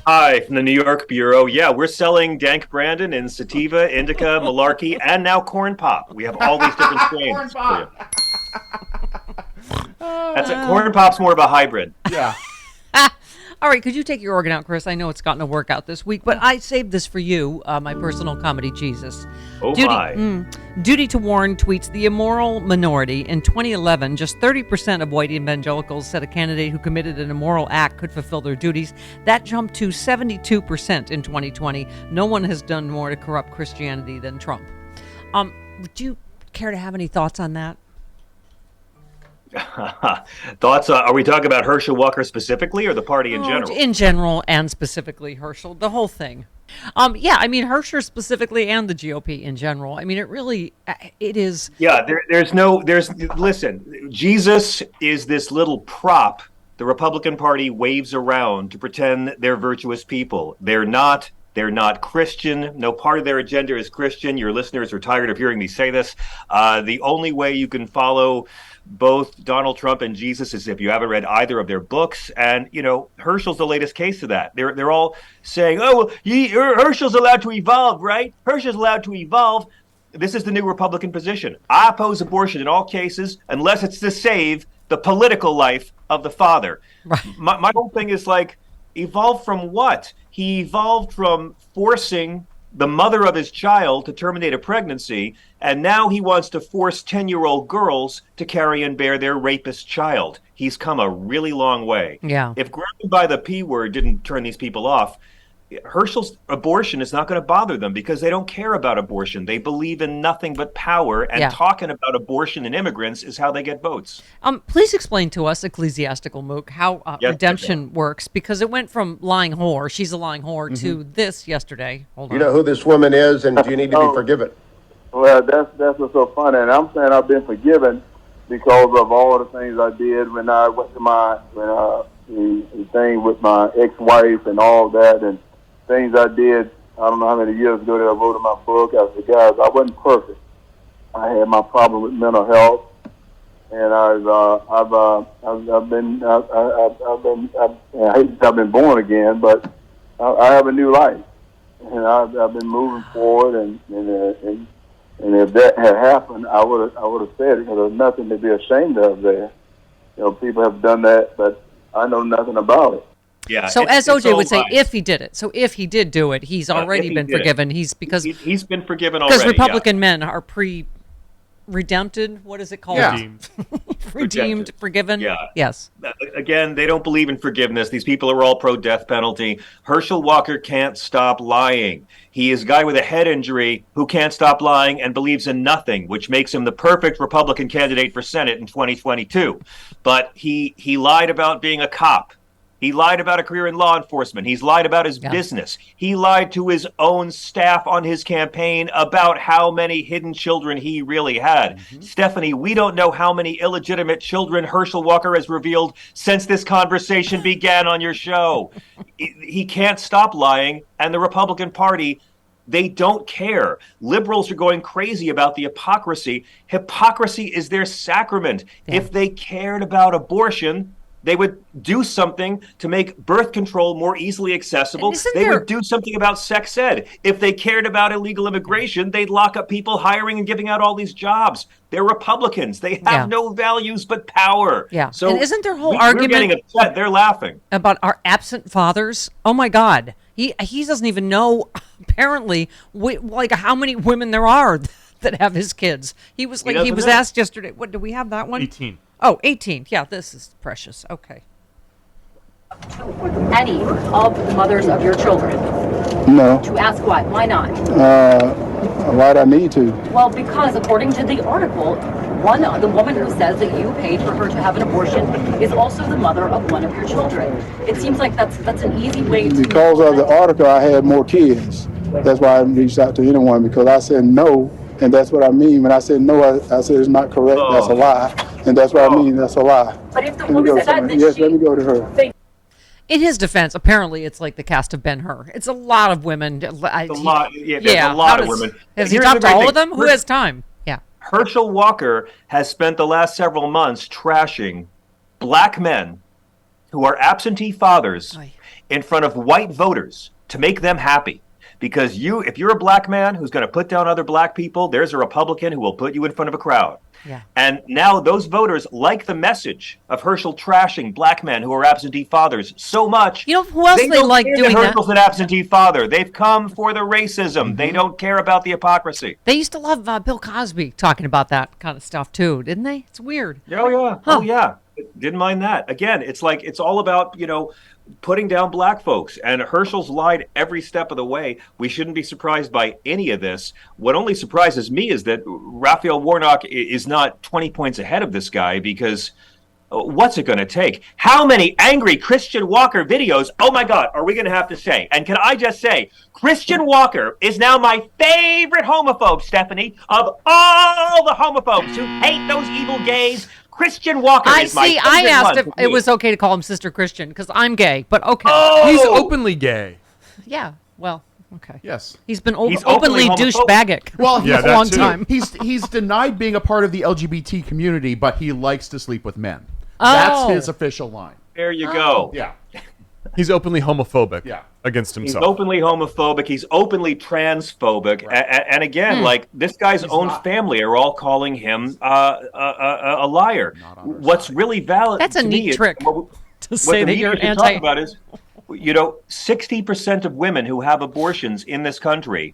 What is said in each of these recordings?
Hi, from the New York Bureau. Yeah, we're selling Dank Brandon in sativa, indica, malarkey, and now corn pop. We have all these different Corn strains for you. pop. That's a corn pop's more of a hybrid. Yeah. All right, could you take your organ out, Chris? I know it's gotten a workout this week, but I saved this for you, my personal comedy Jesus. Oh Duty, my. Duty to Warn tweets, the immoral minority. In 2011, just 30% of white evangelicals said a candidate who committed an immoral act could fulfill their duties. That jumped to 72% in 2020. No one has done more to corrupt Christianity than Trump. Would you care to have any thoughts on that? Thoughts? Are we talking about Herschel Walker specifically or the party in general? In general and specifically Herschel, the whole thing. Yeah, I mean, Herschel specifically and the GOP in general. I mean, it is. Yeah, listen, Jesus is this little prop the Republican Party waves around to pretend they're virtuous people. They're not. They're not Christian. No part of their agenda is Christian. Your listeners are tired of hearing me say this. The only way you can follow both Donald Trump and Jesus is if you haven't read either of their books. And, Herschel's the latest case of that. They're all saying, oh, Herschel's allowed to evolve, right? Herschel's allowed to evolve. This is the new Republican position. I oppose abortion in all cases unless it's to save the political life of the father. Right. My whole thing is like, evolve from what? He evolved from forcing the mother of his child to terminate a pregnancy, and now he wants to force 10-year-old girls to carry and bear their rapist child. He's come a really long way. Yeah. If grabbing by the P word didn't turn these people off, Herschel's abortion is not going to bother them because they don't care about abortion. They believe in nothing but power, and talking about abortion and immigrants is how they get votes. Please explain to us, Ecclesiastical Mook, how redemption works, because it went from lying whore, she's a lying whore, to this yesterday. Hold on. You know who this woman is, and do you need to be forgiven? Well, that's what's so funny, and I'm saying I've been forgiven because of all the things I did when I went to the thing with my ex-wife and all that, and things I did, I don't know how many years ago that I wrote in my book. I said, guys, I wasn't perfect. I had my problem with mental health, and I've been born again, but I have a new life, and I've been moving forward, and if that had happened, I would have said it, because there's nothing to be ashamed of there. People have done that, but I know nothing about it. Yeah. So as OJ would say, if he did it. So if he did do it, he's already been forgiven. He's been forgiven already. Because Republican men are redempted. What is it called? Yeah. Redeemed, forgiven. Yeah. Yes. Again, they don't believe in forgiveness. These people are all pro-death penalty. Herschel Walker can't stop lying. He is a guy with a head injury who can't stop lying and believes in nothing, which makes him the perfect Republican candidate for Senate in 2022. But he lied about being a cop. He lied about a career in law enforcement. He's lied about his business. He lied to his own staff on his campaign about how many hidden children he really had. Stephanie, we don't know how many illegitimate children Herschel Walker has revealed since this conversation began on your show. He can't stop lying, and the Republican Party, they don't care. Liberals are going crazy about the hypocrisy. Hypocrisy is their sacrament. Yeah. If they cared about abortion, they would do something to make birth control more easily accessible. They would do something about sex ed. If they cared about illegal immigration, they'd lock up people hiring and giving out all these jobs. They're Republicans. They have no values but power. Yeah. So and isn't their whole argument we're getting upset? They're laughing about our absent fathers? Oh my God, he doesn't even know apparently how many women there are that have his kids. He was asked yesterday. What do we have that one? 18. Oh, 18. Yeah, this is precious. Okay. Any of the mothers of your children? No. To ask why? Why not? Why'd I need to? Well, because according to the article, the woman who says that you paid for her to have an abortion is also the mother of one of your children. It seems like that's an easy way to... Because of the article, I had more kids. That's why I reached out to anyone, because I said no, and that's what I mean. When I said no, I said it's not correct. That's a lie. And that's what I mean. That's a lie. But if the woman said that, yes, let me go to her. In his defense, apparently it's like the cast of Ben-Hur. It's a lot of women. There's a lot of women. Has he talked to all of them? Who has time? Yeah. Herschel Walker has spent the last several months trashing black men who are absentee fathers in front of white voters to make them happy. Because if you're a black man who's going to put down other black people, there's a Republican who will put you in front of a crowd. Yeah. And now those voters like the message of Herschel trashing black men who are absentee fathers so much. You know who else they don't like care doing that? Herschel's an absentee father. They've come for the racism. They don't care about the hypocrisy. They used to love Bill Cosby talking about that kind of stuff too, didn't they? It's weird. Oh yeah. Huh. Oh yeah. Didn't mind that. Again, it's like it's all about, putting down black folks. And Herschel's lied every step of the way. We shouldn't be surprised by any of this. What only surprises me is that Raphael Warnock is not 20 points ahead of this guy, because what's it going to take? How many angry Christian Walker videos, oh my God, are we going to have to say? And can I just say, Christian Walker is now my favorite homophobe, Stephanie, of all the homophobes who hate those evil gays. Christian Walker is my favorite I asked one if for it me. was okay to call him Sister Christian because I'm gay, but okay. Oh! He's openly gay. Yeah, well, okay. Yes. He's been He's openly openly douchebaggic Well, for a long time. He's denied being a part of the LGBT community, but he likes to sleep with men. That's his official line. There you go. Yeah. He's openly homophobic Yeah. against He's himself. openly homophobic. He's openly transphobic. And again, like this guy's own not. family are all calling him a liar. What's really valid That's a to neat me is trick what to say the that media you're should anti. talk about is, 60% of women who have abortions in this country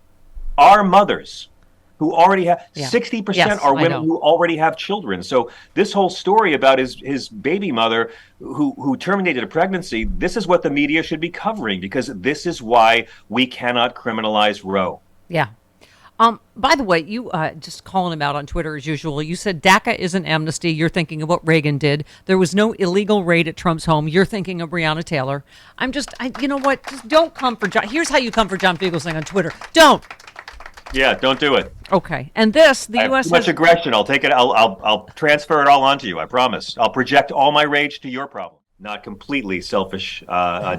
are mothers who already have. Yeah. 60% Yes, are I women know. who already have children. So this whole story about his baby mother who terminated a pregnancy, this is what the media should be covering, because this is why we cannot criminalize Roe. Yeah. By the way, you just calling him out on Twitter as usual. You said DACA isn't amnesty. You're thinking of what Reagan did. There was no illegal raid at Trump's home. You're thinking of Breonna Taylor. You know what? Just don't come for John. Here's how you come for John Fugelsang on Twitter. Don't. Yeah, don't do it. Okay. And this, the I have U.S. too much has. aggression. I'll take it. I'll transfer it all onto you. I promise. I'll project all my rage to your problem. Not completely selfish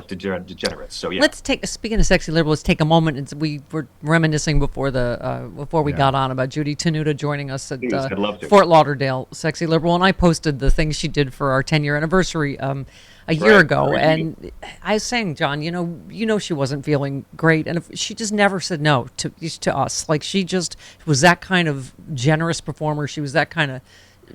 degenerates. So yeah. Let's take. Speaking of sexy liberal, let's take a moment. And we were reminiscing before we got on about Judy Tenuta joining us at Please, I'd love to. Fort Lauderdale, sexy liberal, and I posted the things she did for our 10-year anniversary a year Right. ago, Right. and I was saying, John, you know, she wasn't feeling great, and if she just never said no to us. Like she just was that kind of generous performer. She was that kind of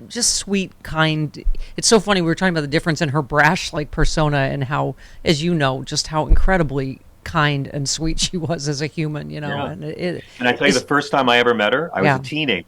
just sweet, kind. It's so funny. We were talking about the difference in her brash like persona and how, as you know, just how incredibly kind and sweet she was as a human. Yeah. And And I tell you, the first time I ever met her, I was Yeah. a teenager.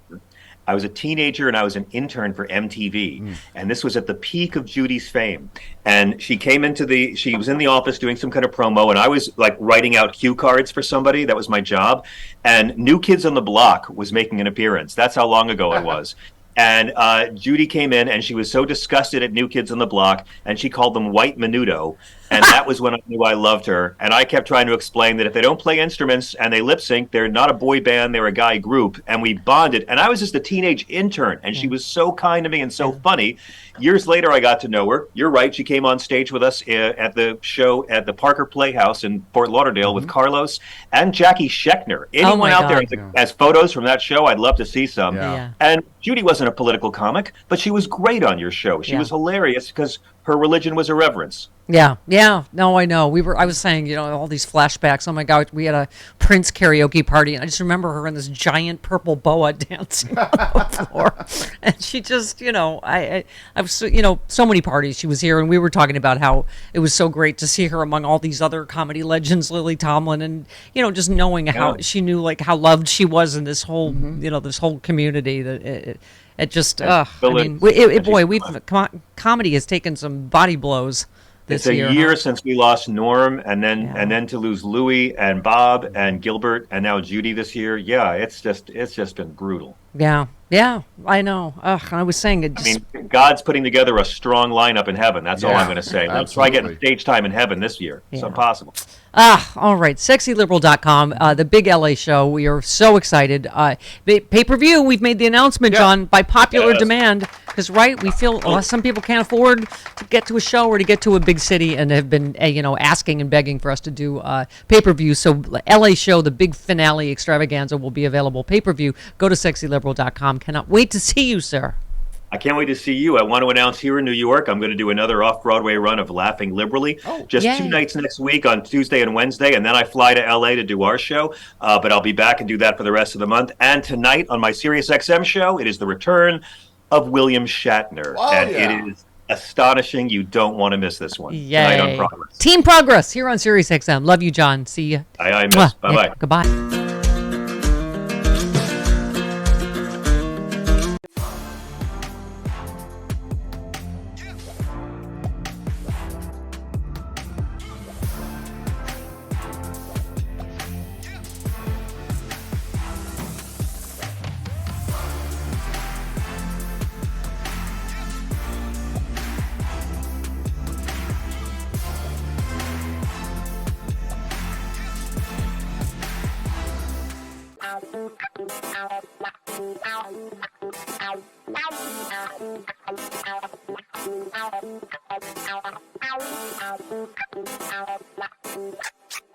I was a teenager and I was an intern for MTV. And this was at the peak of Judy's fame. And she was in the office doing some kind of promo, and I was like writing out cue cards for somebody. That was my job. And New Kids on the Block was making an appearance. That's how long ago it was. And Judy came in, and she was so disgusted at New Kids on the Block, and she called them white menudo. And that was when I knew I loved her. And I kept trying to explain that if they don't play instruments and they lip sync, they're not a boy band, they're a guy group. And we bonded. And I was just a teenage intern, and she was so kind to me and so funny. Years later, I got to know her. You're right. She came on stage with us at the show at the Parker Playhouse in Fort Lauderdale with Carlos and Jackie Scheckner. Anyone my out there God. has photos from that show? I'd love to see some. Yeah. Yeah. And Judy wasn't a political comic, but she was great on your show. She Yeah. was hilarious because her religion was irreverence. Yeah. No, I know. I was saying, all these flashbacks. Oh my God, we had a Prince karaoke party, and I just remember her in this giant purple boa dancing on the floor. And she just, I was, so many parties she was here, and we were talking about how it was so great to see her among all these other comedy legends, Lily Tomlin, and just knowing how she knew like how loved she was in this whole, this whole community. That it just, comedy has taken some body blows. This It's a year, year huh? since we lost Norm, and then to lose Louis and Bob and Gilbert, and now Judy this year. Yeah, it's just been brutal. Yeah, I know. Ugh, I was saying it just. I mean, God's putting together a strong lineup in heaven. That's all Yeah, I'm going to say. Let's try getting absolutely. stage time in heaven this year. It's impossible. All right. SexyLiberal.com, the big LA show. We are so excited. Pay-per-view, we've made the announcement, John, by popular Yes. demand. Because, right, we feel some people can't afford to get to a show or to get to a big city and have been, asking and begging for us to do pay-per-view. So LA show, the big finale extravaganza will be available pay-per-view. Go to SexyLiberal.com. Cannot wait to see you, sir. I can't wait to see you. I want to announce here in New York, I'm going to do another off-Broadway run of Laughing Liberally. Just Yay. 2 nights next week on Tuesday and Wednesday, and then I fly to LA to do our show. But I'll be back and do that for the rest of the month. And tonight on my SiriusXM show, it is the return of William Shatner. It is astonishing. You don't want to miss this one. Tonight on Yay. Progress. Team Progress here on SiriusXM. Love you, John. See you. Aye, miss. Bye-bye. Goodbye. Ow.